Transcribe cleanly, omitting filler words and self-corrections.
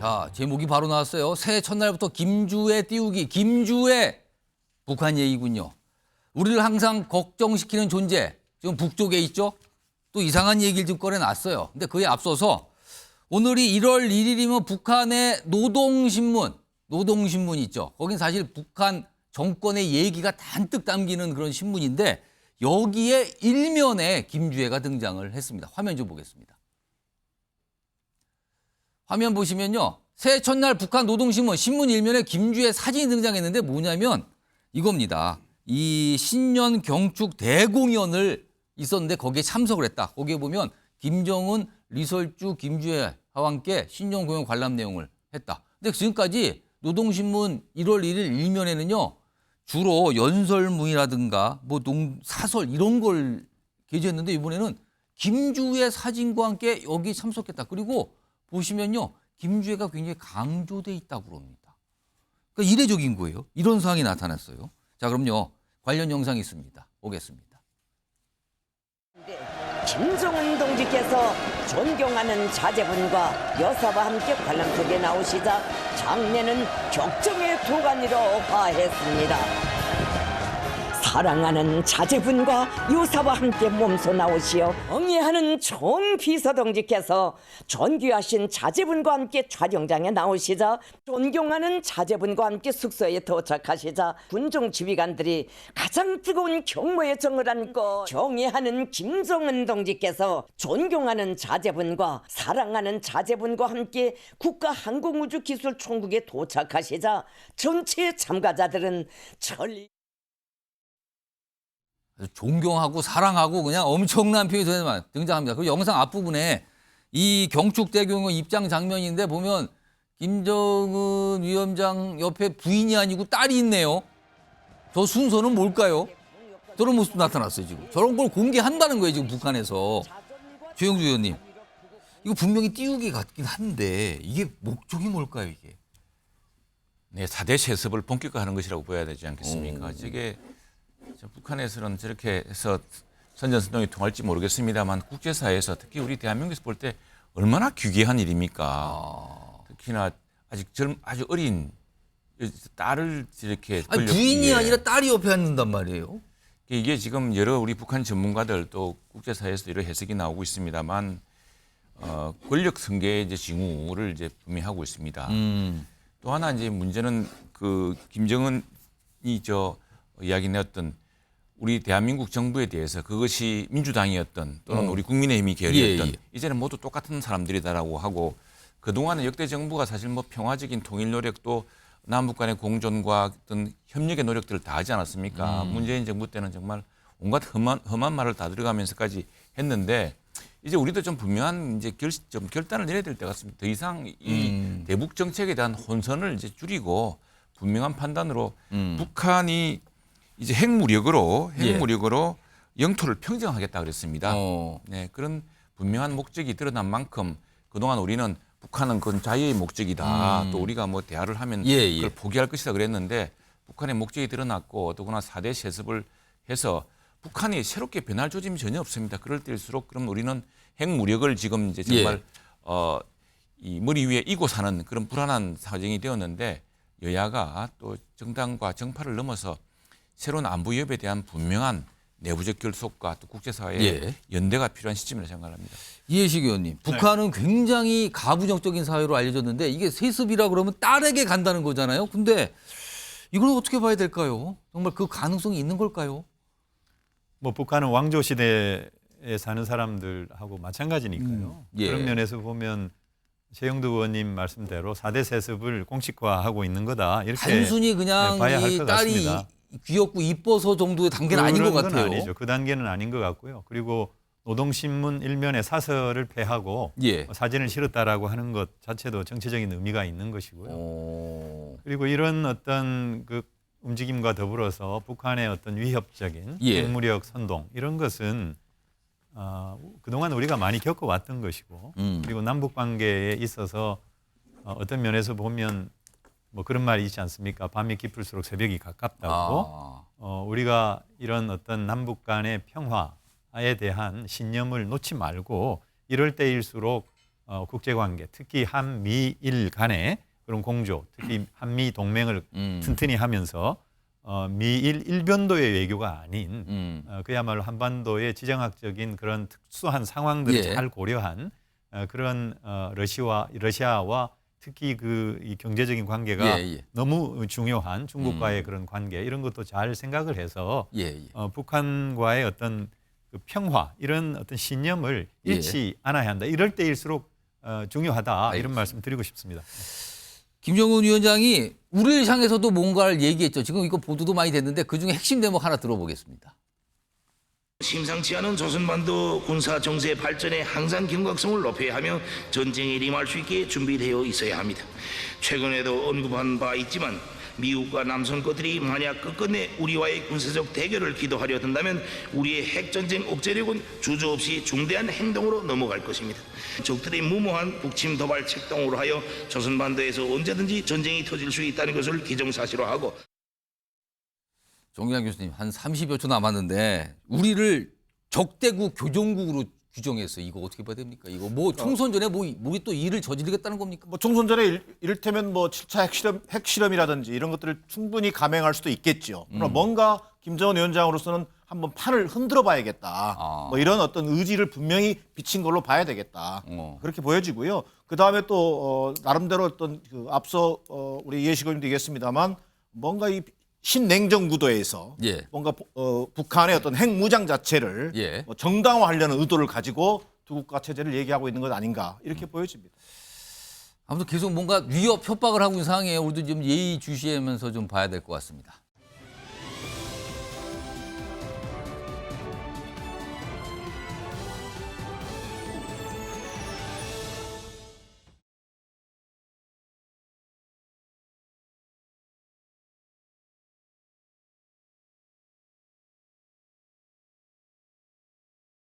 자, 제목이 바로 나왔어요. 새해 첫날부터 김주애 띄우기. 김주애 북한 얘기군요. 우리를 항상 걱정시키는 존재. 지금 북쪽에 있죠. 또 이상한 얘기를 좀 꺼내놨어요. 근데 그에 앞서서 오늘이 1월 1일이면 북한의 노동신문 있죠. 거긴 사실 북한 정권의 얘기가 잔뜩 담기는 그런 신문인데 여기에 일면에 김주애가 등장을 했습니다. 화면 좀 보겠습니다. 화면 보시면요. 새해 첫날 북한 노동신문 신문 일면에 김주애 사진이 등장했는데 뭐냐면 이겁니다. 이 신년 경축 대공연을 있었는데 거기에 참석을 했다. 거기에 보면 김정은, 리설주, 김주애와 함께 신년 공연 관람 내용을 했다. 근데 지금까지 노동신문 1월 1일 일면에는요. 주로 연설문이라든가 뭐 사설 이런 걸 게재했는데 이번에는 김주애 사진과 함께 여기 참석했다. 그리고 보시면요. 김주애가 굉장히 강조돼 있다고 그럽니다. 그러니까 이례적인 거예요. 이런 상황이 나타났어요. 자, 그럼요. 관련 영상이 있습니다. 보겠습니다. 김정은 동지께서 존경하는 자제분과 여사와 함께 관람석에 나오시자 장례는 격정의 도가니로 화했습니다. 사랑하는 자제분과 요사와 함께 몸소 나오시어 응애하는 종 비서동지께서 존귀하신 자제분과 함께 촬영장에 나오시자 존경하는 자제분과 함께 숙소에 도착하시자 군종 지휘관들이 가장 뜨거운 경모의 정을 안고 경애하는 김정은 동지께서 존경하는 자제분과 사랑하는 자제분과 함께 국가항공우주기술총국에 도착하시자 전체 참가자들은 존경하고 사랑하고 그냥 엄청난 표현이 등장합니다. 그 영상 앞부분에 이 경축대공연 입장 장면인데 보면 김정은 위원장 옆에 부인이 아니고 딸이 있네요. 저 순서는 뭘까요? 저런 모습도 나타났어요, 지금. 저런 걸 공개한다는 거예요, 지금 북한에서. 최영주 의원님. 이거 분명히 띄우기 같긴 한데 이게 목적이 뭘까요, 이게? 네, 4대 세습을 본격화하는 것이라고 보여야 되지 않겠습니까? 저게 북한에서는 저렇게 해서 선전선동이 통할지 모르겠습니다만 국제사회에서 특히 우리 대한민국에서 볼 때 얼마나 귀괴한 일입니까? 특히나 아주 어린 딸을 이렇게 아니, 부인이 아니라 딸이 옆에 앉는단 말이에요. 이게 지금 여러 우리 북한 전문가들 또 국제사회에서 여러 해석이 나오고 있습니다만 권력 승계의 이제 징후를 이제 분명히 하고 있습니다. 또 하나 이제 문제는 그 김정은이 이야기 내었던 우리 대한민국 정부에 대해서 그것이 민주당이었던 또는 우리 국민의힘이 계열이었던 이제는 모두 똑같은 사람들이다라고 하고 그동안은 역대 정부가 사실 뭐 평화적인 통일 노력도 남북 간의 공존과 어떤 협력의 노력들을 다 하지 않았습니까? 문재인 정부 때는 정말 온갖 험한 말을 다 들어가면서까지 했는데 이제 우리도 좀 분명한 이제 좀 결단을 내려야 될 때 같습니다. 더 이상 이 대북 정책에 대한 혼선을 이제 줄이고 분명한 판단으로 북한이 이제 핵무력으로 영토를 평정하겠다 그랬습니다. 네, 그런 분명한 목적이 드러난 만큼 그동안 우리는 북한은 그건 자유의 목적이다. 또 우리가 뭐 대화를 하면 그걸 포기할 것이다 그랬는데 북한의 목적이 드러났고 더구나 4대 세습을 해서 북한이 새롭게 변할 조짐이 전혀 없습니다. 그럴 때일수록 그럼 우리는 핵무력을 지금 이제 정말 이 머리 위에 이고 사는 그런 불안한 사정이 되었는데 여야가 또 정당과 정파를 넘어서 새로운 안보 위협에 대한 분명한 내부적 결속과 또 국제사회의 연대가 필요한 시점이라고 생각합니다. 이해식 의원님, 북한은 굉장히 가부장적인 사회로 알려졌는데 이게 세습이라 그러면 딸에게 간다는 거잖아요. 근데 이걸 어떻게 봐야 될까요? 정말 그 가능성이 있는 걸까요? 뭐 북한은 왕조 시대에 사는 사람들하고 마찬가지니까요. 그런 면에서 보면 최영두 의원님 말씀대로 4대 세습을 공식화하고 있는 거다. 이렇게 단순히 그냥 봐야 할 이 것 딸이 같습니다. 귀엽고 이뻐서 정도의 단계는 아닌 것 같아요. 아니죠. 그 단계는 아닌 것 같고요. 그리고 노동신문 일면에 사설을 폐하고 사진을 실었다라고 하는 것 자체도 정치적인 의미가 있는 것이고요. 그리고 이런 어떤 그 움직임과 더불어서 북한의 어떤 위협적인 핵무력 선동 이런 것은 그동안 우리가 많이 겪어왔던 것이고 그리고 남북 관계에 있어서 어떤 면에서 보면 뭐 그런 말이 있지 않습니까? 밤이 깊을수록 새벽이 가깝다고. 우리가 이런 어떤 남북 간의 평화에 대한 신념을 놓지 말고 이럴 때일수록 국제관계, 특히 한미일 간의 그런 공조, 특히 한미 동맹을 튼튼히 하면서 미일 일변도의 외교가 아닌 그야말로 한반도의 지정학적인 그런 특수한 상황들을 예. 잘 고려한 그런 러시아와 특히 이 경제적인 관계가 예, 예. 너무 중요한 중국과의 그런 관계 이런 것도 잘 생각을 해서 예, 예. 북한과의 어떤 그 평화 이런 어떤 신념을 예. 잃지 않아야 한다. 이럴 때일수록 중요하다 이런 알겠습니다. 말씀 드리고 싶습니다. 김정은 위원장이 우리를 향해서도 뭔가를 얘기했죠. 지금 이거 보도도 많이 됐는데 그중에 핵심 대목 하나 들어보겠습니다. 심상치 않은 조선반도 군사 정세 발전에 항상 경각성을 높여야 하며 전쟁에 임할 수 있게 준비되어 있어야 합니다. 최근에도 언급한 바 있지만 미국과 남선 것들이 만약 끝끝내 우리와의 군사적 대결을 기도하려 든다면 우리의 핵전쟁 억제력은 주저없이 중대한 행동으로 넘어갈 것입니다. 적들의 무모한 북침 도발 책동으로 하여 조선반도에서 언제든지 전쟁이 터질 수 있다는 것을 기정사실화하고 정기환 교수님 한 30여 초 남았는데 우리를 적대국 교정국으로 규정했어요. 이거 어떻게 봐야 됩니까? 이거 뭐 총선 전에 뭐 우리 또 일을 저지르겠다는 겁니까? 뭐 총선 전에 이를테면 뭐 7차 핵실험이라든지 이런 것들을 충분히 감행할 수도 있겠죠. 그러나 뭔가 김정은 위원장으로서는 한번 판을 흔들어 봐야겠다. 뭐 이런 어떤 의지를 분명히 비친 걸로 봐야 되겠다. 그렇게 보여지고요. 그 다음에 또 나름대로 어떤 그 앞서 우리 이해식원님도 얘기했습니다만 뭔가 이 신냉전 구도에서 예. 뭔가 북한의 어떤 핵무장 자체를 예. 뭐 정당화하려는 의도를 가지고 두 국가 체제를 얘기하고 있는 것 아닌가 이렇게 보여집니다. 아무튼 계속 뭔가 위협 협박을 하고 있는 상황이에요. 우리도 좀 예의주시하면서 좀 봐야 될 것 같습니다.